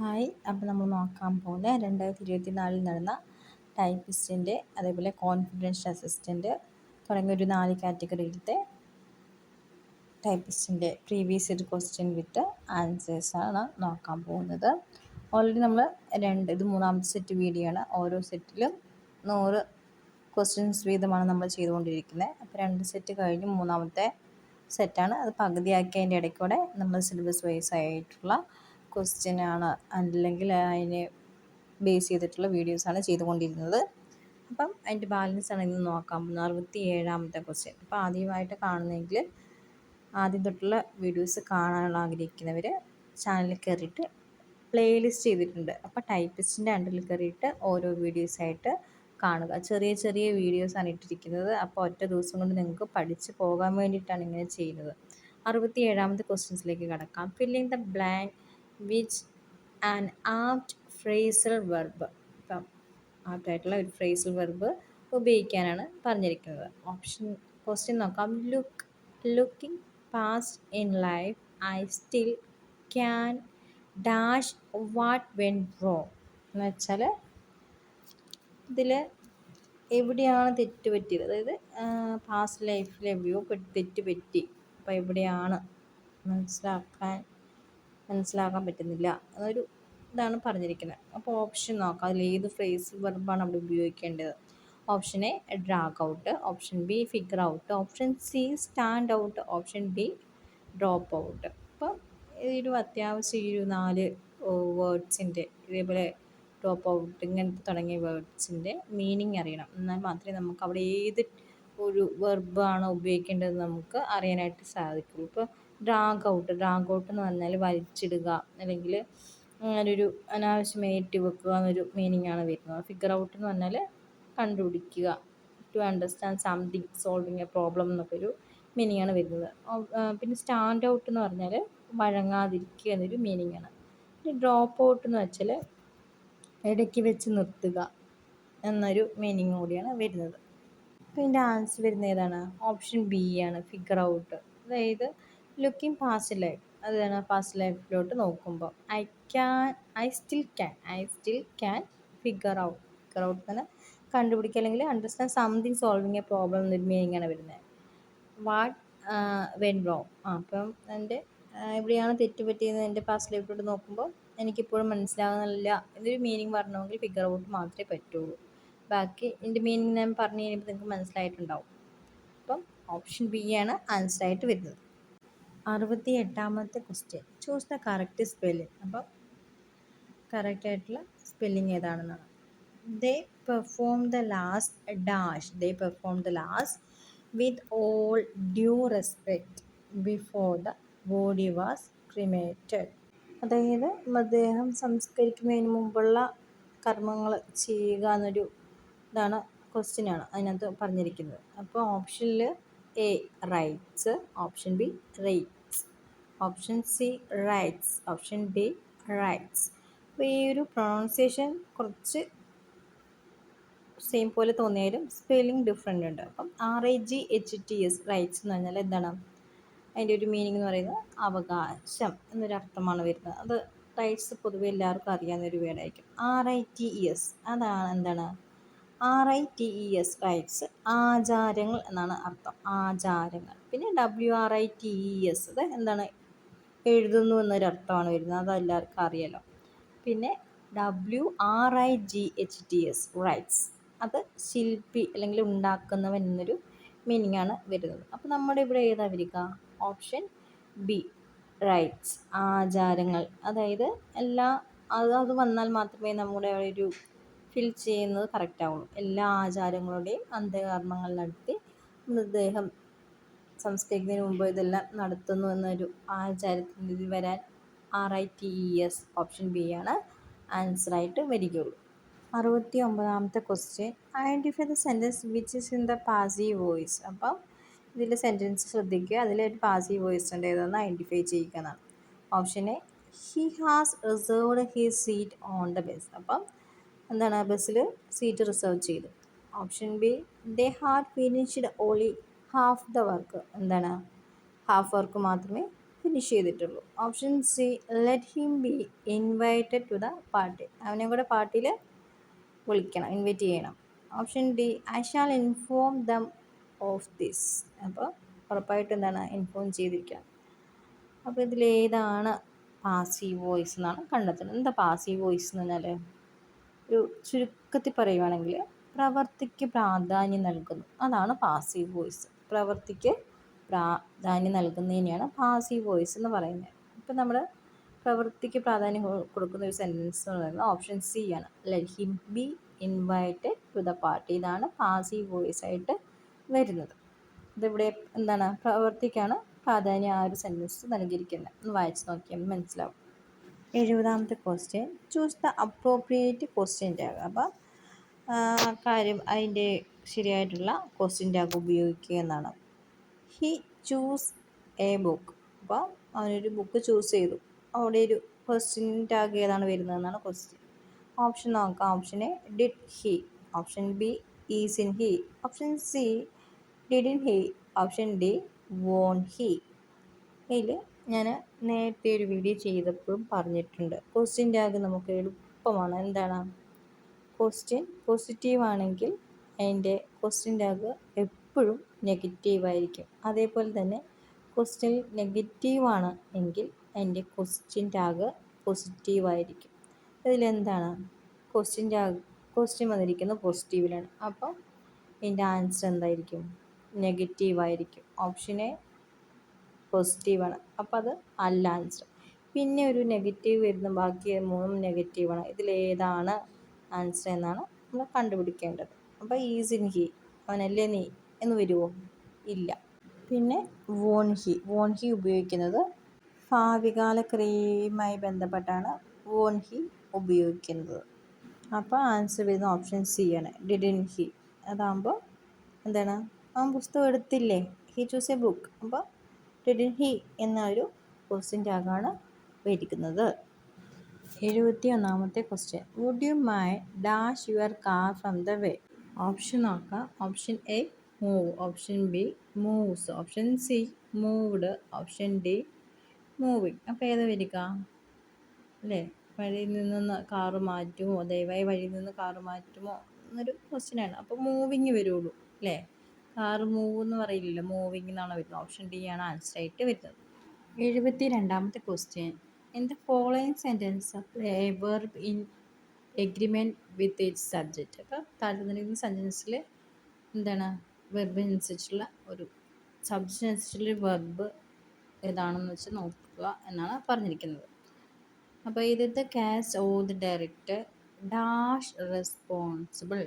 Hi. അപ്പോൾ നമ്മൾ നോക്കാൻ പോകുന്ന 2024 നടന്ന ടൈപ്പിസ്റ്റിൻ്റെ അതേപോലെ കോൺഫിഡൻഷ്യൽ അസിസ്റ്റൻ്റ് തുടങ്ങിയ ഒരു 4 കാറ്റഗറിയിലത്തെ ടൈപ്പിസ്റ്റിൻ്റെ പ്രീവിയസ് ഇയർ ക്വസ്റ്റ്യൻ വിത്ത് ആൻസേഴ്സാണ് നോക്കാൻ പോകുന്നത്. ഓൾറെഡി നമ്മൾ ഇത് മൂന്നാമത്തെ സെറ്റ് വീഡിയോ ആണ്. ഓരോ സെറ്റിലും 100 ക്വസ്റ്റ്യൻസ് വീതമാണ് നമ്മൾ ചെയ്തുകൊണ്ടിരിക്കുന്നത്. അപ്പോൾ 2 സെറ്റ് കഴിഞ്ഞ് മൂന്നാമത്തെ സെറ്റാണ്. അത് പകുതിയാക്കി അതിൻ്റെ ഇടയ്ക്കൂടെ നമ്മൾ സിലബസ് വൈസ് ആയിട്ടുള്ള ക്വസ്റ്റ്യനാണ്, അല്ലെങ്കിൽ അതിനെ ബേസ് ചെയ്തിട്ടുള്ള വീഡിയോസാണ് ചെയ്തുകൊണ്ടിരുന്നത്. അപ്പം അതിൻ്റെ ബാലൻസാണ് ഇന്ന് നോക്കാൻ പോകുന്നത്. 67ാമത്തെ ക്വസ്റ്റ്യൻ. അപ്പോൾ ആദ്യമായിട്ട് കാണുന്നെങ്കിൽ ആദ്യം തൊട്ടുള്ള വീഡിയോസ് കാണാനുള്ള ആഗ്രഹിക്കുന്നവർ ചാനലിൽ കയറിയിട്ട് പ്ലേലിസ്റ്റ് ചെയ്തിട്ടുണ്ട്. അപ്പോൾ ടൈപ്പിസ്റ്റിൻ്റെ അണ്ടറിൽ കയറിയിട്ട് ഓരോ വീഡിയോസായിട്ട് കാണുക. ചെറിയ ചെറിയ വീഡിയോസാണ് ഇട്ടിരിക്കുന്നത്. അപ്പോൾ ഒറ്റ ദിവസം കൊണ്ട് നിങ്ങൾക്ക് പഠിച്ച് പോകാൻ വേണ്ടിയിട്ടാണ് ഇങ്ങനെ ചെയ്യുന്നത്. 67ാമത്തെ ക്വസ്റ്റ്യൻസിലേക്ക് കടക്കാം. Filling the blank with an apt phrasal verb. ഇപ്പം ആപ്റ്റായിട്ടുള്ള ഒരു ഫ്രേസൽ വെർബ് ഉപയോഗിക്കാനാണ് പറഞ്ഞിരിക്കുന്നത്. ക്വസ്റ്റ്യൻ നോക്കാം. Looking past in life I still can dash what went wrong എന്ന് വെച്ചാൽ ഇതിൽ എവിടെയാണ് തെറ്റ് പറ്റിയത്, അതായത് പാസ്റ്റ് ലൈഫിൽ എവിടെയോ തെറ്റ് പറ്റി, അപ്പോൾ എവിടെയാണ് മനസ്സിലാക്കാൻ പറ്റുന്നില്ല എന്നൊരു ഇതാണ് പറഞ്ഞിരിക്കുന്നത്. അപ്പോൾ ഓപ്ഷൻ നോക്കാം. അതിൽ ഏത് ഫ്രേസ് വെർബാണ് അവിടെ ഉപയോഗിക്കേണ്ടത്. Option A drag out, option B figure out, option C stand out, option D drop out. അപ്പം ഒരു അത്യാവശ്യം ഈ 4 വേർഡ്സിൻ്റെ ഇതേപോലെ ഡ്രോപ്പ് ഔട്ട് ഇങ്ങനത്തെ തുടങ്ങിയ വേർഡ്സിൻ്റെ മീനിങ് അറിയണം. എന്നാൽ മാത്രമേ നമുക്ക് അവിടെ ഏത് ഒരു വെർബാണ് ഉപയോഗിക്കേണ്ടത് നമുക്ക് അറിയാനായിട്ട് സാധിക്കുള്ളൂ. ഇപ്പോൾ ഡ്രാഗ് ഔട്ട് എന്ന് പറഞ്ഞാൽ വലിച്ചിടുക, അല്ലെങ്കിൽ അങ്ങനൊരു അനാവശ്യമായിട്ട് വെക്കുക എന്നൊരു മീനിങ്ങാണ് വരുന്നത്. ഫിഗർ ഔട്ട് എന്ന് പറഞ്ഞാൽ കണ്ടുപിടിക്കുക, to understand something, solving a problem എന്നൊക്കെ ഒരു മീനിങ്ങാണ് വരുന്നത്. പിന്നെ സ്റ്റാൻഡ് ഔട്ട് എന്ന് പറഞ്ഞാൽ വഴങ്ങാതിരിക്കുക എന്നൊരു മീനിങ്ങാണ്. പിന്നെ ഡ്രോപ്പ് ഔട്ട് എന്ന് വെച്ചാൽ ഇടയ്ക്ക് വെച്ച് നിർത്തുക എന്നൊരു മീനിങ് കൂടിയാണ് വരുന്നത്. അപ്പോൾ ഇതിൻ്റെ ആൻസർ വരുന്നത് ഏതാണ്? ഓപ്ഷൻ ബി ആണ്, ഫിഗർ ഔട്ട്. അതായത് ലുക്കിംഗ് പാസ്റ്റ് ലൈഫ്, അതാണ് പാസ്റ്റ് ലൈഫിലോട്ട് നോക്കുമ്പോൾ I still can figure out തന്നെ കണ്ടുപിടിക്കുക, അല്ലെങ്കിൽ understand something solving a problem എന്നൊരു മീനിങ് ആണ് വരുന്നത്. വാട്ട് വെൻ റോങ്, അപ്പം എൻ്റെ എവിടെയാണ് തെറ്റ് പറ്റിയത് എൻ്റെ പാസ്റ്റ് ലൈഫിലോട്ട് നോക്കുമ്പോൾ എനിക്കിപ്പോഴും മനസ്സിലാകുന്നില്ല എന്നൊരു മീനിങ് പറഞ്ഞെങ്കിൽ ഫിഗർ ഔട്ട് മാത്രമേ പറ്റുള്ളൂ. ബാക്കി എൻ്റെ മീനിങ് ഞാൻ പറഞ്ഞു കഴിയുമ്പോൾ നിങ്ങൾക്ക് മനസ്സിലായിട്ടുണ്ടാവും. അപ്പം ഓപ്ഷൻ ബി ആണ് ആൻസറായിട്ട് വരുന്നത്. 68ാമത്തെ question. Choose the correct spelling. അപ്പം കറക്റ്റായിട്ടുള്ള സ്പെല്ലിംഗ് ഏതാണെന്നാണ്. They perform the last with all due respect before the body was cremated. അതായത് മൃതദേഹം സംസ്കരിക്കുന്നതിന് മുമ്പുള്ള കർമ്മങ്ങൾ ചെയ്യുക എന്നൊരു ഇതാണ് ക്വസ്റ്റ്യനാണ് അതിനകത്ത് പറഞ്ഞിരിക്കുന്നത്. അപ്പോൾ ഓപ്ഷനിൽ A rights, option B rights, option C rights, option D rights. അപ്പോൾ ഈ ഒരു പ്രൊണൗൺസിയേഷൻ കുറച്ച് സെയിം പോലെ തോന്നിയാലും സ്പെല്ലിംഗ് ഡിഫറെൻ്റ് ഉണ്ട്. അപ്പം RIGHTS റൈറ്റ്സ് എന്ന് പറഞ്ഞാൽ എന്താണ്? അതിൻ്റെ ഒരു മീനിങ് എന്ന് പറയുന്നത് അവകാശം എന്നൊരർത്ഥമാണ് വരുന്നത്. അത് റൈറ്റ്സ് പൊതുവെ എല്ലാവർക്കും അറിയാവുന്നൊരു വേർഡായിരിക്കും. RITES അതാണ് എന്താണ്? RITES റൈറ്റ്സ് ആചാരങ്ങൾ എന്നാണ് അർത്ഥം, ആചാരങ്ങൾ. പിന്നെ WRITES അത് എന്താണ്? എഴുതുന്നു എന്നൊരർത്ഥമാണ് വരുന്നത്, അത് എല്ലാവർക്കും അറിയാലോ. പിന്നെ WRIGHTS റൈറ്റ്സ് അത് ശില്പി അല്ലെങ്കിൽ ഉണ്ടാക്കുന്നവൻ എന്നൊരു മീനിങ്ങാണ് വരുന്നത്. അപ്പോൾ നമ്മുടെ ഇവിടെ ഏതാ വരിക? ഓപ്ഷൻ ബി റൈറ്റ്സ്, ആചാരങ്ങൾ. അതായത് അത് വന്നാൽ മാത്രമേ നമ്മുടെ ഒരു ഫിൽ ചെയ്യുന്നത് കറക്റ്റ് ആവുള്ളൂ. എല്ലാ ആചാരങ്ങളുടെയും അന്ത്യകർമ്മങ്ങൾ നടത്തി മൃതദേഹം സംസ്കരിക്കുന്നതിന് മുമ്പ് ഇതെല്ലാം നടത്തുന്നു എന്നൊരു ആചാരത്തിൻ്റെ ഇത് വരാൻ RITES ഓപ്ഷൻ ബി ആണ് ആൻസറായിട്ട് വരികയുള്ളൂ. 69ാമത്തെ question. Identify the sentence which is in the passive voice. അപ്പം ഇതിൽ സെൻറ്റൻസ് ശ്രദ്ധിക്കുക, അതിലൊരു പാസീവ് വോയിസ് ഉണ്ട്, ഏതെന്ന് ഐഡൻറ്റിഫൈ ചെയ്യുക എന്നാണ്. Option A he has reserved his seat on the bus. അപ്പം എന്താണ്? ബസ്സിൽ സീറ്റ് റിസർവ് ചെയ്തു. Option B they had finished only half the work. എന്താണ്? ഹാഫ് വർക്ക് മാത്രമേ ഫിനിഷ് ചെയ്തിട്ടുള്ളൂ. Option C, let him be invited to the party. അവനെ കൂടെ പാർട്ടിയിൽ വിളിക്കണം, ഇൻവൈറ്റ് ചെയ്യണം. Option D, I shall inform them of this. അപ്പോൾ ഉറപ്പായിട്ടും എന്താണ്, ഇൻഫോം ചെയ്തിരിക്കണം. അപ്പോൾ ഇതിലേതാണ് പാസീവ് വോയിസ് എന്നാണ് കണ്ടെത്തുന്നത്. എന്താ പാസീവ് വോയിസ് എന്ന് പറഞ്ഞാൽ, ഒരു ചുരുക്കത്തിൽ പറയുവാണെങ്കിൽ പ്രവൃത്തിക്ക് പ്രാധാന്യം നൽകുന്നു, അതാണ് പാസീവ് വോയിസ്. പ്രവൃത്തിക്ക് പ്രാധാന്യം നൽകുന്നതിനെയാണ് പാസീവ് വോയിസ് എന്ന് പറയുന്നത്. ഇപ്പം നമ്മൾ പ്രവൃത്തിക്ക് പ്രാധാന്യം കൊടുക്കുന്ന ഒരു സെൻറ്റൻസ് എന്ന് പറയുന്നത് ഓപ്ഷൻ സി ആണ്, let him be invited to the party. ഇതാണ് പാസീവ് വോയിസ് ആയിട്ട് വരുന്നത്. ഇതിവിടെ എന്താണ്, പ്രവൃത്തിക്കാണ് പ്രാധാന്യം ആ ഒരു സെൻറ്റൻസ് നൽകിയിരിക്കുന്നത്. ഒന്ന് വായിച്ച് നോക്കിയാൽ മനസ്സിലാവും. 70ാമത്തെ question, choose the appropriate question tag. അപ്പോൾ കാര്യം അതിൻ്റെ ശരിയായിട്ടുള്ള ക്വസ്റ്റ്യൻ ടാഗ് ഉപയോഗിക്കുക എന്നാണ്. He choose a book. അപ്പോൾ അവനൊരു ബുക്ക് ചൂസ് ചെയ്തു, അവിടെ ഒരു ക്വസ്റ്റ്യൻ ടാഗ് ഏതാണ് വരുന്നതെന്നാണ് ക്വസ്റ്റ്യൻ. ഓപ്ഷൻ നോക്കാം. Option A, did he. Option B, is in he. Option C, didn't he. Option D, von he. ഇതിൽ ഞാൻ നേരത്തെ ഒരു വീഡിയോ ചെയ്തപ്പോഴും പറഞ്ഞിട്ടുണ്ട്, ക്വസ്റ്റ്യൻ ടാഗ് നമുക്ക് എളുപ്പമാണ്. എന്താണ്, ക്വസ്റ്റ്യൻ പോസിറ്റീവ് ആണെങ്കിൽ അതിൻ്റെ ക്വസ്റ്റ്യൻ ടാഗ് എപ്പോഴും നെഗറ്റീവായിരിക്കും. അതേപോലെ തന്നെ ക്വസ്റ്റ്യൻ നെഗറ്റീവാണ് എങ്കിൽ അതിൻ്റെ ക്വസ്റ്റ്യൻ ടാഗ് പോസിറ്റീവായിരിക്കും. ഇതിലെന്താണ്, ക്വസ്റ്റ്യൻ ടാഗ്, ക്വസ്റ്റ്യൻ വന്നിരിക്കുന്നത് പോസിറ്റീവിലാണ്. അപ്പം ഇതിൻ്റെ ആൻസർ എന്തായിരിക്കും, നെഗറ്റീവായിരിക്കും. ഓപ്ഷൻ എ പോസിറ്റീവാണ്, അപ്പോൾ അത് അല്ല ആൻസർ. പിന്നെ ഒരു നെഗറ്റീവ് വരുന്ന ബാക്കി മൂന്നും നെഗറ്റീവാണ്. ഇതിലേതാണ് ആൻസർ എന്നാണ് നമ്മൾ കണ്ടുപിടിക്കേണ്ടത്. അപ്പോൾ ഈസ് ഇൻ ഹി, അവനല്ലേ നീ എന്ന് വരുമോ, ഇല്ല. പിന്നെ വോൺ ഹി. വോൺ ഹി ഉപയോഗിക്കുന്നത് ഭാവികാല ക്രിയയുമായി ബന്ധപ്പെട്ടാണ് വോൺ ഹി ഉപയോഗിക്കുന്നത്. അപ്പോൾ ആൻസർ വരുന്ന ഓപ്ഷൻ സി ആണ്, ഡിഡിൻ ഹി. അതാകുമ്പോൾ എന്താണ്, അവൻ പുസ്തകം എടുത്തില്ലേ, ഹി ചൂസ് എ ബുക്ക്. അപ്പോൾ ഡിഡിൻ ഹി എന്നൊരു ക്വസ്റ്റ്യൻ ടാഗാണ് വരിക്കുന്നത്. 71ാമത്തെ question, would you mind dash your car from the way. Option നോക്കാം. Option A, move. Option B, moves. Option C, moved. Option D, moving. അപ്പോൾ ഏതാ വരിക അല്ലേ, വഴിയിൽ നിന്ന് കാറ് മാറ്റുമോ, ദയവായി വഴിയിൽ നിന്ന് കാറ് മാറ്റുമോ എന്നൊരു ക്വസ്റ്റ്യനാണ്. അപ്പോൾ മൂവിങ് വരുള്ളൂ അല്ലേ, കാറ് മൂവ് എന്ന് പറയില്ലല്ലോ, മൂവിങ് എന്നാണ് വരുന്നത്. ഓപ്ഷൻ ഡി ആണ് ആൻസർ ആയിട്ട് വരുന്നത്. 72ാമത്തെ question, in the following sentence a verb in agreement with its subject. അപ്പോൾ താഴെ തന്നിരിക്കുന്ന സെൻറ്റൻസിൽ എന്താണ്, വെർബിനനുസരിച്ചുള്ള ഒരു സബ്ജക്റ്റിനനുസരിച്ചുള്ള വെർബ് ഏതാണെന്ന് വെച്ച് നോക്കുക എന്നാണ് പറഞ്ഞിരിക്കുന്നത്. അപ്പോൾ ഇതിൻ്റെ cast of the director dash responsible.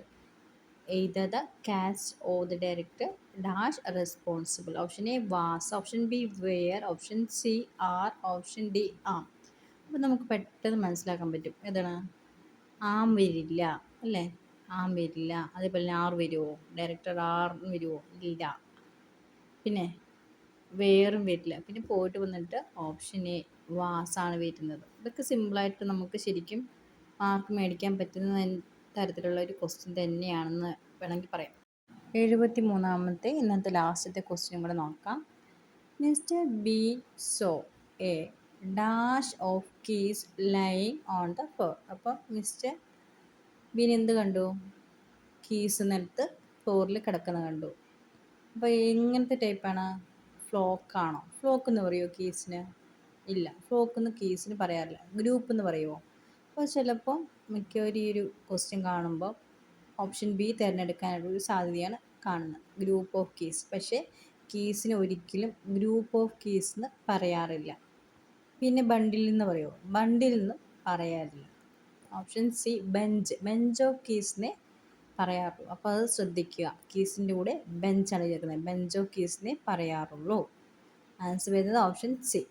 either the cast or the director dash responsible. Option A was, option B were, option C are, option D am. അപ്പോൾ നമുക്ക് പെട്ടെന്ന് മനസ്സിലാക്കാൻ പറ്റും ഏതാണ്, ആം വരില്ല അല്ലേ, ആം വരില്ല. അതേപോലെ ആർ വരുമോ, ഡയറക്ടർ ആർ വരുമോ, ഇല്ല. പിന്നെ വേറും വരില്ല. പിന്നെ പോയിട്ട് വന്നിട്ട് ഓപ്ഷൻ എ വാസാണ് വരുന്നത്. ഇതൊക്കെ സിമ്പിളായിട്ട് നമുക്ക് ശരിക്കും മാർക്ക് മേടിക്കാൻ പറ്റുന്ന തരത്തിലുള്ള ഒരു ക്വസ്റ്റ്യൻ തന്നെയാണെന്ന് വേണമെങ്കിൽ പറയാം. 73ാമത്തെ ഇന്നത്തെ ലാസ്റ്റത്തെ ക്വസ്റ്റ്യൻ കൂടെ നോക്കാം. Mister B so A dash of keys lying on the floor. അപ്പോൾ മിസ്റ്റർ ബീൻ എന്ത് കണ്ടു, കീസ് നിലത്ത് ഫ്ലോറിൽ കിടക്കുന്ന കണ്ടു. അപ്പോൾ എങ്ങനത്തെ ടൈപ്പാണ്, ഫ്ലോക്കാണോ, ഫ്ലോക്ക് എന്ന് പറയുമോ കീസിന്, ഇല്ല. ഫ്ലോക്ക് എന്ന് കീസിന് പറയാറില്ല. ഗ്രൂപ്പ് എന്ന് പറയുമോ. അപ്പോൾ ചിലപ്പോൾ മിക്കവരും ഈ ഒരു ക്വസ്റ്റ്യൻ കാണുമ്പോൾ ഓപ്ഷൻ ബി തിരഞ്ഞെടുക്കാനുള്ള ഒരു സാധ്യതയാണ് കാണുന്നത്, ഗ്രൂപ്പ് ഓഫ് കീസ്. പക്ഷേ കീസിന് ഒരിക്കലും ഗ്രൂപ്പ് ഓഫ് കീസ് എന്ന് പറയാറില്ല. പിന്നെ ബണ്ടിൽ എന്ന് പറയുമോ, ബണ്ടിൽ എന്ന് പറയാറില്ല. Option C bunch, bunch of കീസിനെ പറയാറുള്ളൂ. അപ്പോൾ അത് ശ്രദ്ധിക്കുക, കീസിൻ്റെ കൂടെ ബെഞ്ചാണ് ചേർക്കുന്നത്, ബെഞ്ച് ഓഫ് കീസിനെ പറയാറുള്ളൂ. ആൻസർ വരുന്നത് ഓപ്ഷൻ സി.